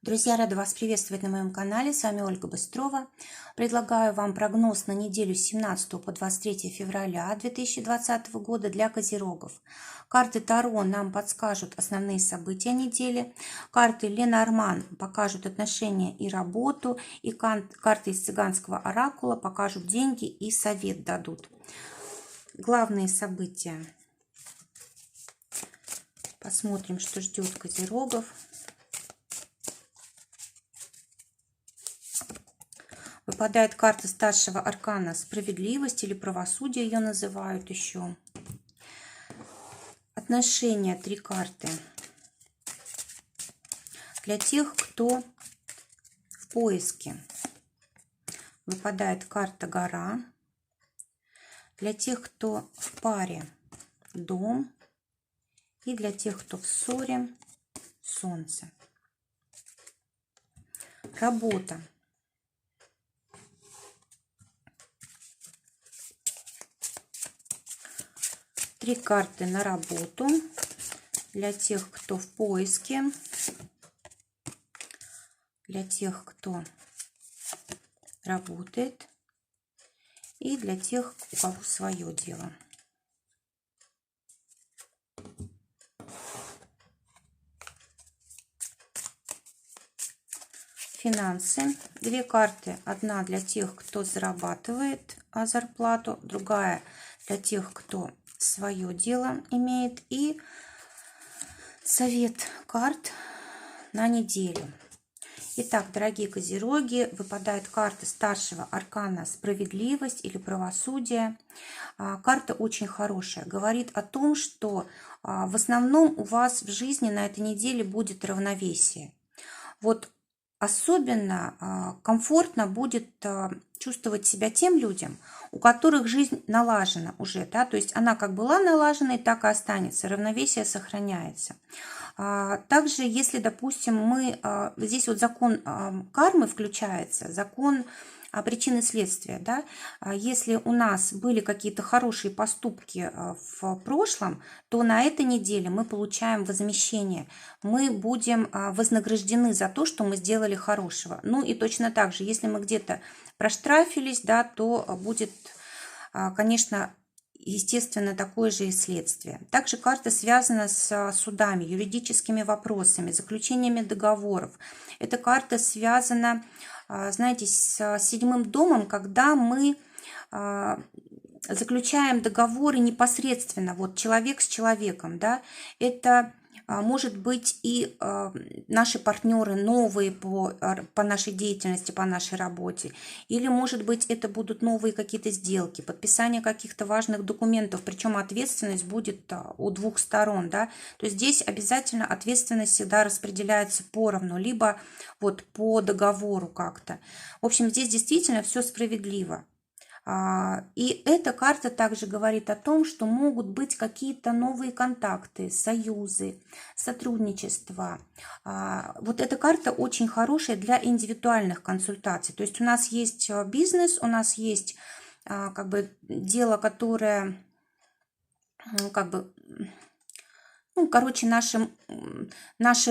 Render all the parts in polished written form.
Друзья, рада вас приветствовать на моем канале. С вами Ольга Быстрова. Предлагаю вам прогноз на неделю с 17 по 23 февраля 2020 года для козерогов. Карты Таро нам подскажут основные события недели. Карты Ленорман покажут отношения и работу. И карты из цыганского оракула покажут деньги и совет дадут. Главные события. Посмотрим, что ждет козерогов. Выпадает карта старшего аркана «Справедливость» или «Правосудие» ее называют еще. Отношения, 3 карты. Для тех, кто в поиске. Выпадает карта «Гора». Для тех, кто в паре, «Дом». И для тех, кто в ссоре, «Солнце». Работа. Три карты на работу для тех, кто в поиске, для тех, кто работает, и для тех, у кого свое дело. Финансы. 2 карты. Одна для тех, кто зарабатывает зарплату, другая для тех, кто свое дело имеет, и совет карт на неделю. Итак, дорогие козероги, выпадает карта старшего аркана «Справедливость» или «Правосудие». Карта очень хорошая. Говорит о том, что в основном у вас в жизни на этой неделе будет равновесие. Вот особенно комфортно будет чувствовать себя тем людям, у которых жизнь налажена уже, да, то есть она как была налажена, и так и останется, равновесие сохраняется. Также, если, допустим, мы здесь вот закон кармы включается, закон причины и следствия, да, если у нас были какие-то хорошие поступки в прошлом, то на этой неделе мы получаем возмещение, мы будем вознаграждены за то, что мы сделали хорошего. Ну и точно так же, если мы где-то проштрафились, да, то будет, конечно, естественно, такое же и следствие. Также карта связана с судами, юридическими вопросами, заключениями договоров. Эта карта связана, знаете, с 7-м домом, когда мы заключаем договоры непосредственно, вот человек с человеком, да, это может быть и наши партнеры новые по нашей деятельности, по нашей работе. Или, может быть, это будут новые какие-то сделки, подписание каких-то важных документов. Причем ответственность будет у 2 сторон. Да? То есть здесь обязательно ответственность всегда распределяется поровну, либо вот по договору как-то. В общем, здесь действительно все справедливо. И эта карта также говорит о том, что могут быть какие-то новые контакты, союзы, сотрудничество. Вот эта карта очень хорошая для индивидуальных консультаций. То есть у нас есть бизнес, у нас есть как бы дело, которое как бы... Ну, короче, наша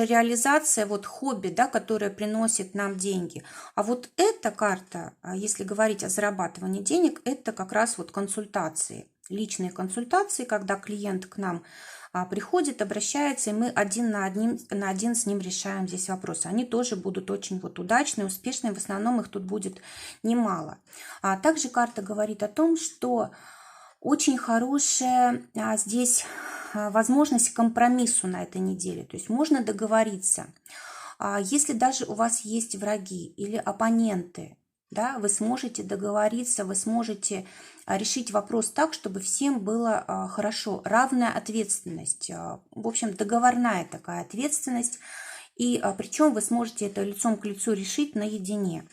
реализация, вот хобби, да, которое приносит нам деньги. А вот эта карта, если говорить о зарабатывании денег, это как раз вот консультации, личные консультации, когда клиент к нам приходит, обращается, и мы один на один с ним решаем здесь вопросы. Они тоже будут очень вот удачные, успешные, в основном их тут будет немало. Также карта говорит о том, что очень хорошая здесь возможность к компромиссу на этой неделе. То есть можно договориться. Если даже у вас есть враги или оппоненты, да, вы сможете договориться, вы сможете решить вопрос так, чтобы всем было хорошо. Равная ответственность. В общем, договорная такая ответственность. И причем вы сможете это лицом к лицу решить наедине.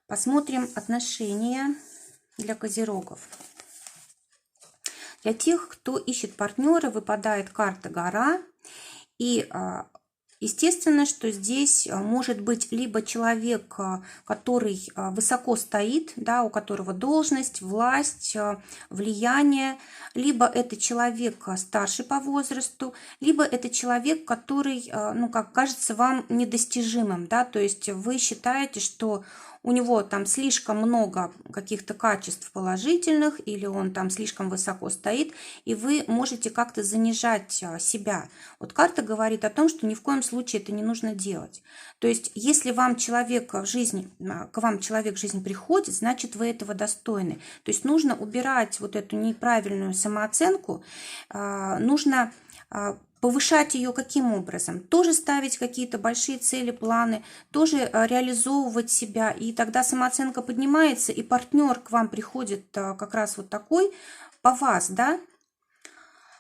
Посмотрим отношения для козерогов. Для тех, кто ищет партнера, выпадает карта «Гора». И Естественно, что здесь может быть либо человек, который высоко стоит, да, у которого должность, власть, влияние, либо это человек старше по возрасту, либо это человек, который, ну, как кажется вам недостижимым, да, то есть вы считаете, что у него там слишком много каких-то качеств положительных, или он там слишком высоко стоит, и вы можете как-то занижать себя. Вот карта говорит о том, что ни в коем случае это не нужно делать. То есть, если вам человек в жизни, к вам человек в жизнь приходит, значит, вы этого достойны. То есть, нужно убирать вот эту неправильную самооценку, нужно повышать ее каким образом? Тоже ставить какие-то большие цели, планы, тоже реализовывать себя, и тогда самооценка поднимается, и партнер к вам приходит как раз вот такой по вас, да?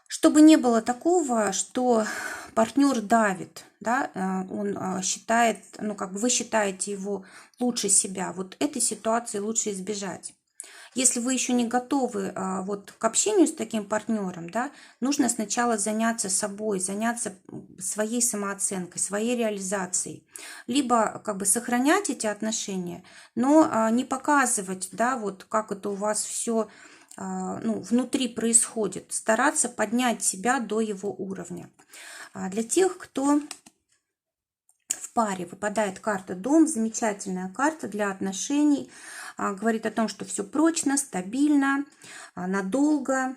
Чтобы не было такого, что партнер давит, да, он считает, ну как бы вы считаете его лучше себя, вот этой ситуации лучше избежать. Если вы еще не готовы вот к общению с таким партнером, да, нужно сначала заняться собой, заняться своей самооценкой, своей реализацией. Либо как бы сохранять эти отношения, но не показывать, да, вот как это у вас все ну, внутри происходит. Стараться поднять себя до его уровня. Для тех, кто в паре, выпадает карта «Дом», замечательная карта для отношений. Говорит о том, что все прочно, стабильно, надолго.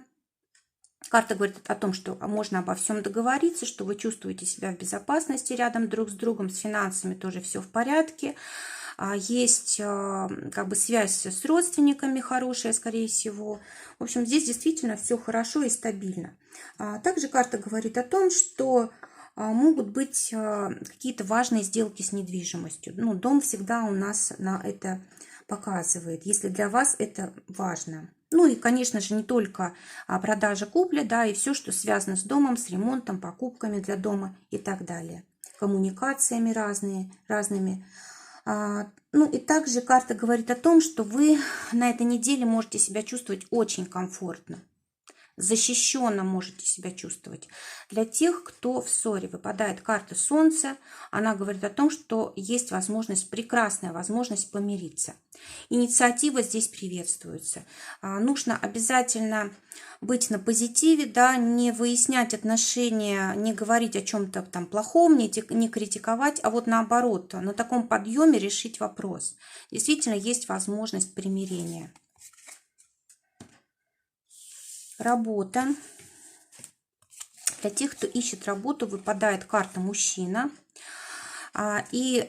Карта говорит о том, что можно обо всем договориться, что вы чувствуете себя в безопасности рядом друг с другом, с финансами тоже все в порядке. Есть как бы связь с родственниками хорошая, скорее всего. В общем, здесь действительно все хорошо и стабильно. Также карта говорит о том, что могут быть какие-то важные сделки с недвижимостью. Ну, дом всегда у нас на это показывает, если для вас это важно. Ну и, конечно же, не только продажа, купля, да, и все, что связано с домом, с ремонтом, покупками для дома и так далее. Коммуникациями разными. Ну и также карта говорит о том, что вы на этой неделе можете себя чувствовать очень комфортно. Защищенно можете себя чувствовать. Для тех, кто в ссоре, выпадает карта Солнца, она говорит о том, что есть возможность, прекрасная возможность помириться. Инициатива здесь приветствуется. Нужно обязательно быть на позитиве, да, не выяснять отношения, не говорить о чем-то там плохом, не критиковать, а вот наоборот, на таком подъеме решить вопрос. Действительно, есть возможность примирения. Работа. Для тех, кто ищет работу, выпадает карта мужчина. И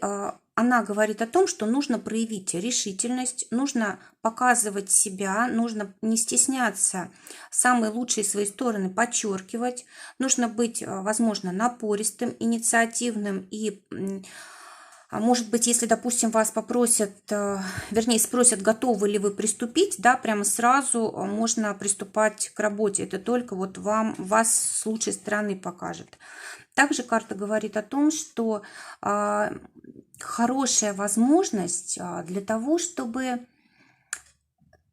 она говорит о том, что нужно проявить решительность, нужно показывать себя, нужно не стесняться самые лучшие свои стороны подчеркивать, нужно быть, возможно, напористым, инициативным и... Может быть, если, допустим, вас попросят, вернее, спросят, готовы ли вы приступить, да, прямо сразу можно приступать к работе. Это только вот вас с лучшей стороны покажет. Также карта говорит о том, что хорошая возможность для того, чтобы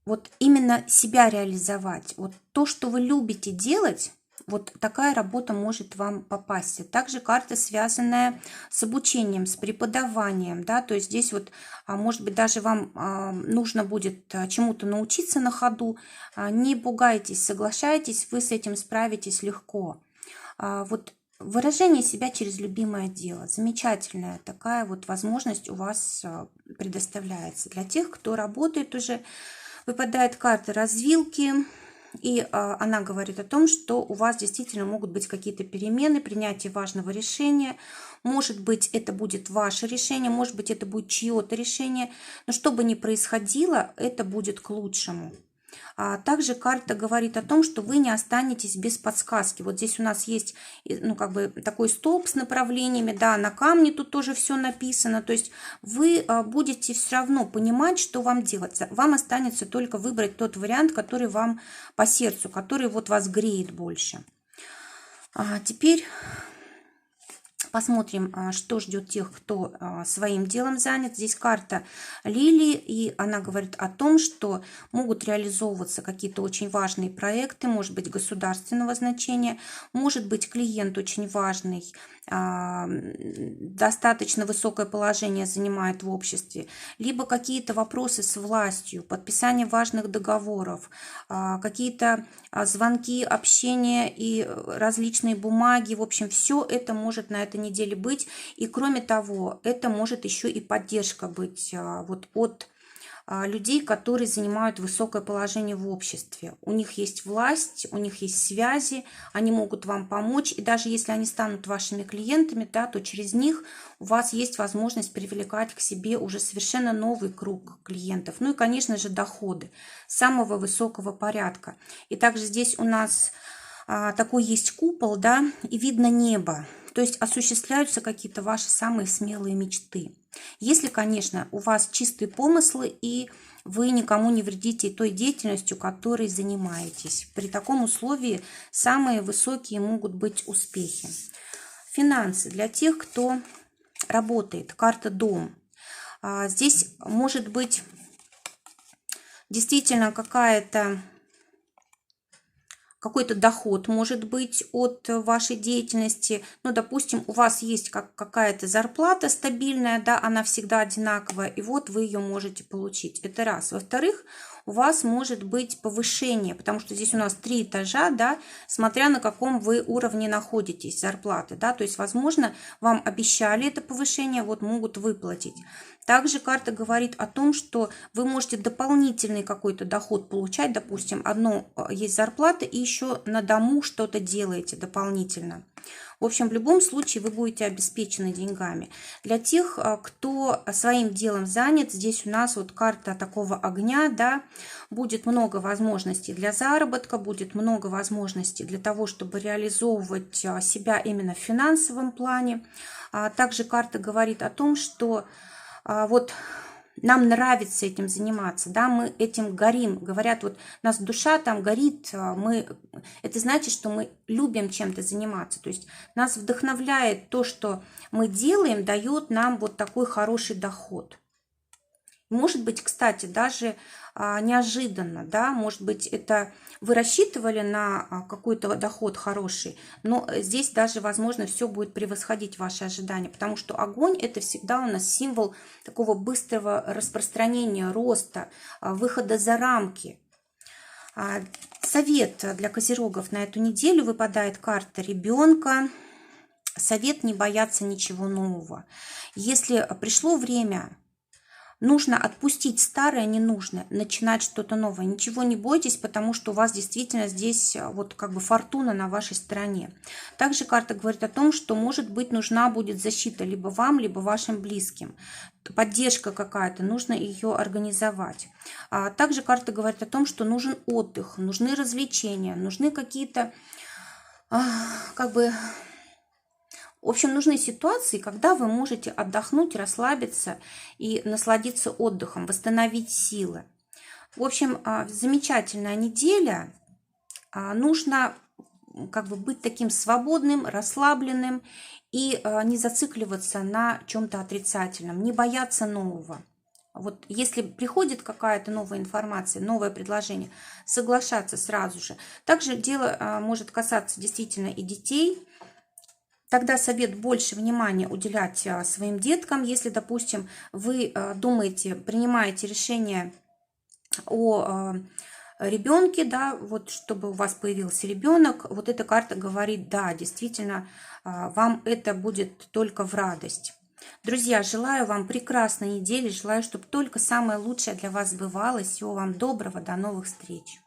вот именно себя реализовать. Вот то, что вы любите делать, вот такая работа может вам попасть. Также карта, связанная с обучением, с преподаванием, да, то есть здесь вот, может быть, даже вам нужно будет чему-то научиться на ходу. Не пугайтесь, соглашайтесь, вы с этим справитесь легко. Вот выражение себя через любимое дело. Замечательная такая вот возможность у вас предоставляется. Для тех, кто работает уже, выпадает карта развилки. И она говорит о том, что у вас действительно могут быть какие-то перемены, принятие важного решения. Может быть, это будет ваше решение, может быть, это будет чье-то решение. Но что бы ни происходило, это будет к лучшему. Также карта говорит о том, что вы не останетесь без подсказки. Вот здесь у нас есть, ну, как бы такой столб с направлениями, да, на камне тут тоже все написано. То есть вы будете все равно понимать, что вам делать. Вам останется только выбрать тот вариант, который вам по сердцу, который вот вас греет больше. Теперь Посмотрим, что ждет тех, кто своим делом занят. Здесь карта Лилии, и она говорит о том, что могут реализовываться какие-то очень важные проекты, может быть, государственного значения, может быть, клиент очень важный, достаточно высокое положение занимает в обществе, либо какие-то вопросы с властью, подписание важных договоров, какие-то звонки, общение и различные бумаги. В общем, все это может на этой неделе быть. И кроме того, это может еще и поддержка быть вот от людей, которые занимают высокое положение в обществе. У них есть власть, у них есть связи, они могут вам помочь. И даже если они станут вашими клиентами, да, то через них у вас есть возможность привлекать к себе уже совершенно новый круг клиентов. Ну и, конечно же, доходы самого высокого порядка. И также здесь у нас такой есть купол, да, и видно небо. То есть осуществляются какие-то ваши самые смелые мечты. Если, конечно, у вас чистые помыслы и вы никому не вредите той деятельностью, которой занимаетесь. При таком условии самые высокие могут быть успехи. Финансы для тех, кто работает. Карта Дом. Здесь может быть действительно какой-то доход может быть от вашей деятельности. Ну, допустим, у вас есть какая-то зарплата стабильная, да, она всегда одинаковая, и вот вы ее можете получить. Это раз. Во-вторых, у вас может быть повышение, потому что здесь у нас 3 этажа, да, смотря на каком вы уровне находитесь, зарплаты, да, то есть, возможно, вам обещали это повышение, вот могут выплатить. Также карта говорит о том, что вы можете дополнительный какой-то доход получать, допустим, одно есть зарплата, и еще на дому что-то делаете дополнительно. В общем, в любом случае вы будете обеспечены деньгами. Для тех, кто своим делом занят, здесь у нас вот карта такого огня, да, будет много возможностей для заработка, будет много возможностей для того, чтобы реализовывать себя именно в финансовом плане. Также карта говорит о том, что вот нам нравится этим заниматься, да, мы этим горим. Говорят, вот у нас душа там горит, это значит, что мы любим чем-то заниматься. То есть нас вдохновляет то, что мы делаем, дает нам вот такой хороший доход. Может быть, кстати, даже неожиданно, да, может быть, это вы рассчитывали на какой-то доход хороший, но здесь даже, возможно, все будет превосходить ваши ожидания, потому что огонь – это всегда у нас символ такого быстрого распространения, роста, выхода за рамки. Совет для козерогов на эту неделю выпадает карта ребенка. Совет: не бояться ничего нового. Если пришло время, нужно отпустить старое, ненужное, начинать что-то новое. Ничего не бойтесь, потому что у вас действительно здесь вот как бы фортуна на вашей стороне. Также карта говорит о том, что, может быть, нужна будет защита либо вам, либо вашим близким. Поддержка какая-то, нужно ее организовать. Также карта говорит о том, что нужен отдых, нужны развлечения, нужны какие-то в общем, нужны ситуации, когда вы можете отдохнуть, расслабиться и насладиться отдыхом, восстановить силы. В общем, замечательная неделя. Нужно как бы быть таким свободным, расслабленным и не зацикливаться на чем-то отрицательном, не бояться нового. Вот если приходит какая-то новая информация, новое предложение, соглашаться сразу же. Также дело может касаться действительно и детей. Тогда совет больше внимания уделять своим деткам. Если, допустим, вы думаете, принимаете решение о ребенке, да, вот чтобы у вас появился ребенок, вот эта карта говорит: да, действительно, вам это будет только в радость. Друзья, желаю вам прекрасной недели, желаю, чтобы только самое лучшее для вас сбывалось. Всего вам доброго, до новых встреч.